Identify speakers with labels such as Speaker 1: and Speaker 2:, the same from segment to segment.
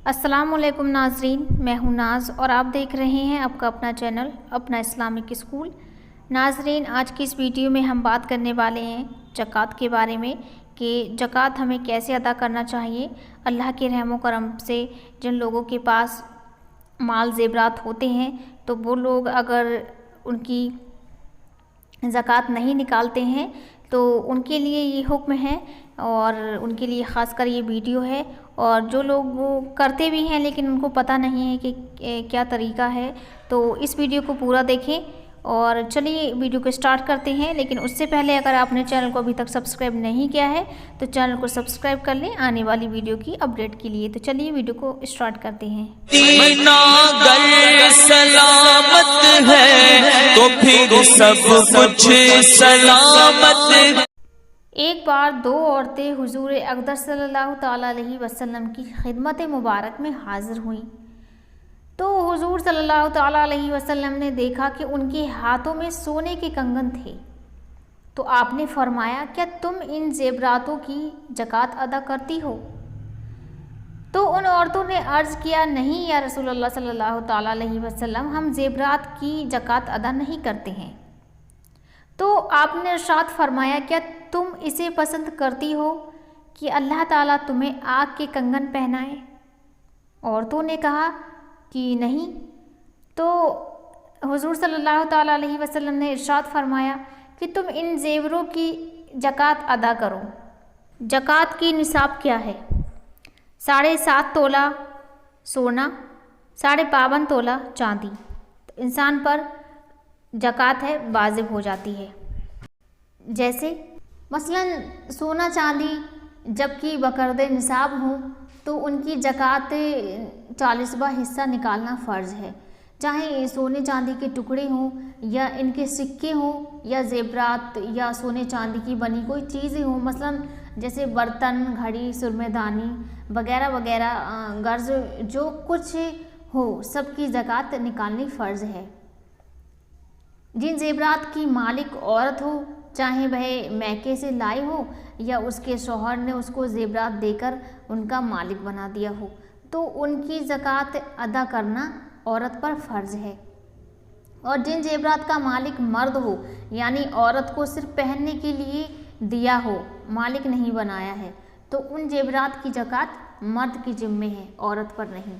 Speaker 1: अस्सलामुअलैकुम नाजरीन, मैं हूं नाज और आप देख रहे हैं आपका अपना चैनल अपना इस्लामिक स्कूल। नाजरीन, आज की इस वीडियो में हम बात करने वाले हैं ज़कात के बारे में कि ज़कात हमें कैसे अदा करना चाहिए। अल्लाह के रहमो करम से जिन लोगों के पास माल ज़ेवरात होते हैं तो वो लोग अगर उनकी ज़कात नहीं निकालते हैं तो उनके लिए ये हुक्म है और उनके लिए ख़ासकर ये वीडियो है। और जो लोग वो करते भी हैं लेकिन उनको पता नहीं है कि क्या तरीका है, तो इस वीडियो को पूरा देखें। और चलिए वीडियो को स्टार्ट करते हैं। लेकिन उससे पहले अगर आपने चैनल को अभी तक सब्सक्राइब नहीं किया है तो चैनल को सब्सक्राइब कर लें आने वाली वीडियो की अपडेट के लिए। तो चलिए वीडियो को स्टार्ट करते हैं।
Speaker 2: मदीना अगर सलामत है तो फिर सब कुछ सलामत है।
Speaker 1: एक बार दो औरतें हुजूर अक़दस सल्लल्लाहु ताला अलैहि वसल्लम की खिदमत मुबारक में हाज़िर हुईं तो हुजूर सल्लल्लाहु ताला अलैहि वसल्लम ने देखा कि उनके हाथों में सोने के कंगन थे। तो आपने फरमाया, क्या तुम इन ज़ेवरातों की ज़कात अदा करती हो? तो उन औरतों ने अर्ज़ किया, नहीं या रसूलल्लाह सल्लल्लाहु ताला अलैहि वसल्लम, हम ज़ेवरात की ज़कात अदा नहीं करते हैं। तो आपने इरशाद फरमाया, क्या तुम इसे पसंद करती हो कि अल्लाह ताला तुम्हें आग के कंगन पहनाए? औरतों ने कहा कि नहीं। तो हुजूर सल्लल्लाहु ताला अलैहि वसल्लम ने इरशाद फरमाया कि तुम इन ज़ेवरों की ज़कात अदा करो। ज़कात की निसाब क्या है? 7.5 तोला सोना, 52 तोला चांदी। तो इंसान पर ज़कात है वाजिब हो जाती है। जैसे मसलन सोना चांदी जबकि बकरदे निसाब हों तो उनकी ज़कात 40वां हिस्सा निकालना फ़र्ज़ है। चाहे सोने चांदी के टुकड़े हों या इनके सिक्के हों या ज़ेवरात या सोने चांदी की बनी कोई चीज़ें हों, मसलन जैसे बर्तन, घड़ी, सुरमेदानी वगैरह वगैरह, गर्ज जो कुछ हो सबकी ज़कात निकालनी फ़र्ज़ है। जिन ज़ेवरात की मालिक औरत हो, चाहे वह मैके से लाई हो या उसके शौहर ने उसको ज़ेवरात देकर उनका मालिक बना दिया हो, तो उनकी ज़कात अदा करना औरत पर फ़र्ज़ है। और जिन ज़ेवरात का मालिक मर्द हो, यानी औरत को सिर्फ पहनने के लिए दिया हो, मालिक नहीं बनाया है, तो उन ज़ेवरात की ज़कात मर्द के ज़िम्मे है, औरत पर नहीं।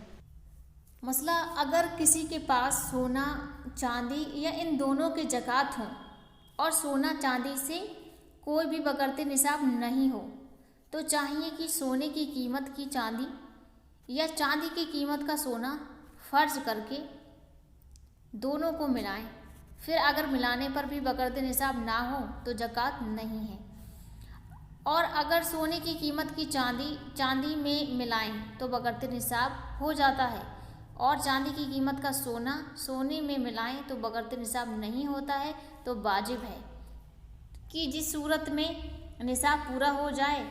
Speaker 1: मसला, अगर किसी के पास सोना चांदी या इन दोनों की ज़कात हों और सोना चांदी से कोई भी बकरते निसाब नहीं हो, तो चाहिए कि सोने की कीमत की चांदी या चांदी की कीमत का सोना फ़र्ज करके दोनों को मिलाएं। फिर अगर मिलाने पर भी बकरते निसाब ना हो तो ज़कात नहीं है। और अगर सोने की कीमत की चांदी में मिलाएं तो बकरते निसाब हो जाता है, और चांदी की कीमत का सोना सोने में मिलाएं तो बकरते निसाब नहीं होता है। तो वाजिब है कि जिस सूरत में निसाब पूरा हो जाए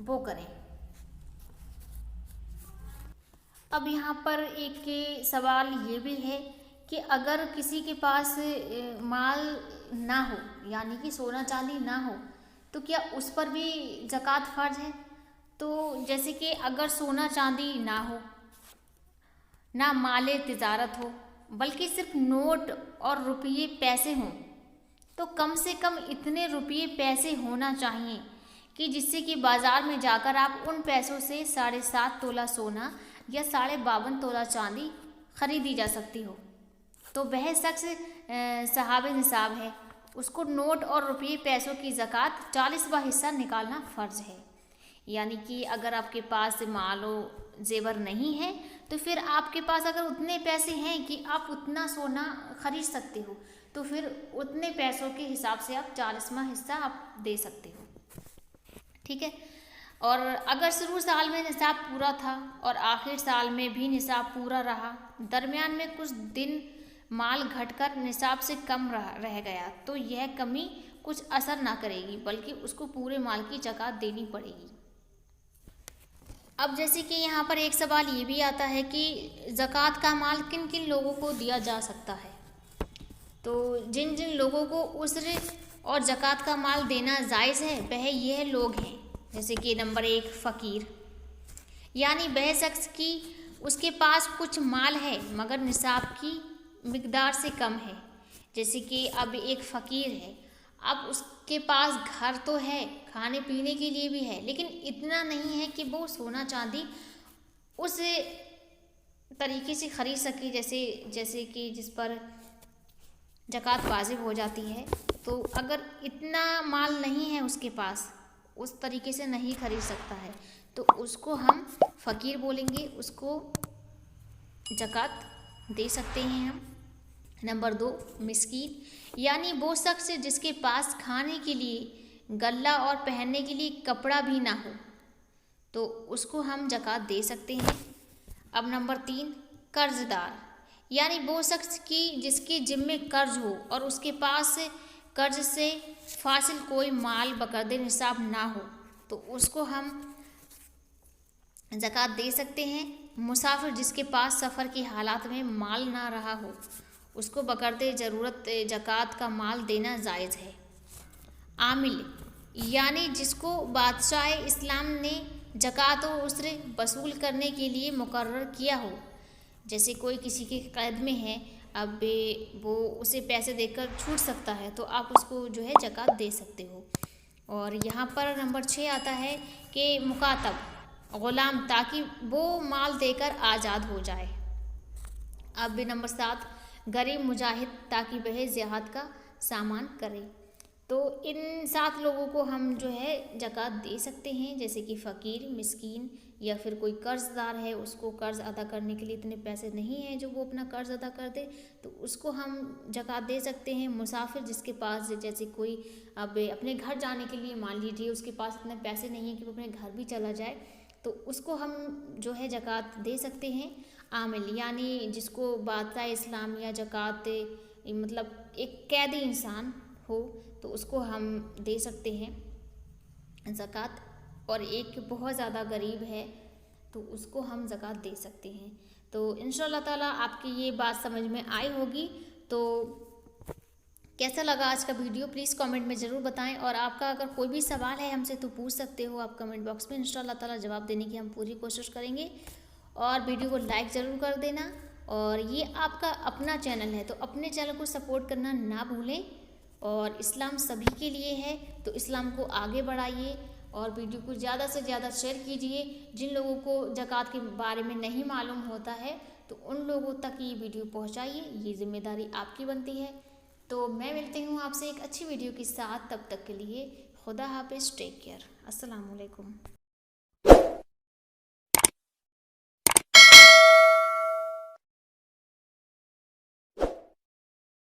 Speaker 1: वो करें। अब यहाँ पर एक सवाल ये भी है कि अगर किसी के पास माल ना हो, यानी कि सोना चांदी ना हो, तो क्या उस पर भी ज़कात फ़र्ज है? तो जैसे कि अगर सोना चांदी ना हो, ना माले तिजारत हो, बल्कि सिर्फ नोट और रुपये पैसे हों, तो कम से कम इतने रुपये पैसे होना चाहिए कि जिससे कि बाज़ार में जाकर आप उन पैसों से 7.5 तोला सोना या 52 तोला चांदी ख़रीदी जा सकती हो। तो वह शख्स सहाबे निसाब है, उसको नोट और रुपये पैसों की ज़कात 40वां हिस्सा निकालना फ़र्ज़ है। यानी कि अगर आपके पास मालो ज़ेवर नहीं है तो फिर आपके पास अगर उतने पैसे हैं कि आप उतना सोना ख़रीद सकते हो, तो फिर उतने पैसों के हिसाब से आप 40वां हिस्सा आप दे सकते हो। ठीक है। और अगर शुरू साल में निसाब पूरा था और आखिर साल में भी निसाब पूरा रहा, दरमियान में कुछ दिन माल घटकर निसाब से कम रह गया, तो यह कमी कुछ असर ना करेगी, बल्कि उसको पूरे माल की ज़कात देनी पड़ेगी। अब जैसे कि यहाँ पर एक सवाल ये भी आता है कि ज़कात का माल किन किन लोगों को दिया जा सकता है। तो जिन जिन लोगों को उस्र और ज़कात का माल देना जायज़ है वह यह लोग हैं, जैसे कि नंबर 1 फ़कीर, यानी वह शख्स की उसके पास कुछ माल है मगर निसाब की मिकदार से कम है। जैसे कि अब एक फ़कीर है, अब उसके पास घर तो है, खाने पीने के लिए भी है, लेकिन इतना नहीं है कि वो सोना चांदी उस तरीके से ख़रीद सके जैसे कि जिस पर ज़कात वाजिब हो जाती है। तो अगर इतना माल नहीं है उसके पास, उस तरीके से नहीं खरीद सकता है, तो उसको हम फ़कीर बोलेंगे, उसको ज़कात दे सकते हैं हम। नंबर 2, मिस्कीन, यानी वो शख्स जिसके पास खाने के लिए गल्ला और पहनने के लिए कपड़ा भी ना हो, तो उसको हम ज़कात दे सकते हैं। अब नंबर 3, कर्जदार, यानी वो शख्स की जिसके जिम्मे कर्ज हो और उसके पास कर्ज से फासिल कोई माल बकर्दे निसाब ना हो, तो उसको हम ज़कात दे सकते हैं। मुसाफिर जिसके पास सफ़र की हालात में माल ना रहा हो, उसको बकर्दे ज़रूरत ज़कात का माल देना जायज़ है। आमिल, यानी जिसको बादशाह इस्लाम ने ज़कात और उसरे वसूल करने के लिए मुकर्रर किया हो। जैसे कोई किसी के कैद में है, अब वो उसे पैसे देकर छूट सकता है, तो आप उसको जो है ज़कात दे सकते हो। और यहाँ पर नंबर 6 आता है कि मुकातब, ग़ुलाम, ताकि वो माल देकर आज़ाद हो जाए। अब नंबर 7, गरीब मुजाहिद, ताकि वह जिहाद का सामान करे। तो इन 7 लोगों को हम जो है ज़कात दे सकते हैं, जैसे कि फ़कीर, मिस्कीन, या फिर कोई कर्ज़दार है, उसको कर्ज़ अदा करने के लिए इतने पैसे नहीं हैं जो वो अपना कर्ज़ अदा कर दे, तो उसको हम ज़कात दे सकते हैं। मुसाफिर जिसके पास जैसे कोई अब अपने घर जाने के लिए मान लीजिए उसके पास इतने पैसे नहीं हैं कि वो अपने घर भी चला जाए, तो उसको हम जो है ज़कात दे सकते हैं। आमिल, यानी जिसको बादशाह इस्लाम या ज़कात मतलब एक कैदी इंसान हो, तो उसको हम दे सकते हैं ज़कात। और एक बहुत ज़्यादा गरीब है, तो उसको हम ज़कात दे सकते हैं। तो इंशाअल्लाह ताला आपकी ये बात समझ में आई होगी। तो कैसा लगा आज का वीडियो प्लीज़ कमेंट में ज़रूर बताएं, और आपका अगर कोई भी सवाल है हमसे तो पूछ सकते हो आप कमेंट बॉक्स में। इंशाअल्लाह ताला जवाब देने की हम पूरी कोशिश करेंगे। और वीडियो को लाइक ज़रूर कर देना। और ये आपका अपना चैनल है, तो अपने चैनल को सपोर्ट करना ना भूलें। और इस्लाम सभी के लिए है, तो इस्लाम को आगे बढ़ाइए और वीडियो को ज़्यादा से ज़्यादा शेयर कीजिए। जिन लोगों को ज़कात के बारे में नहीं मालूम होता है, तो उन लोगों तक ये वीडियो पहुंचाइए, ये जिम्मेदारी आपकी बनती है। तो मैं मिलती हूँ आपसे एक अच्छी वीडियो के साथ, तब तक के लिए खुदा हाफिज़, टेक केयर, अस्सलाम वालेकुम।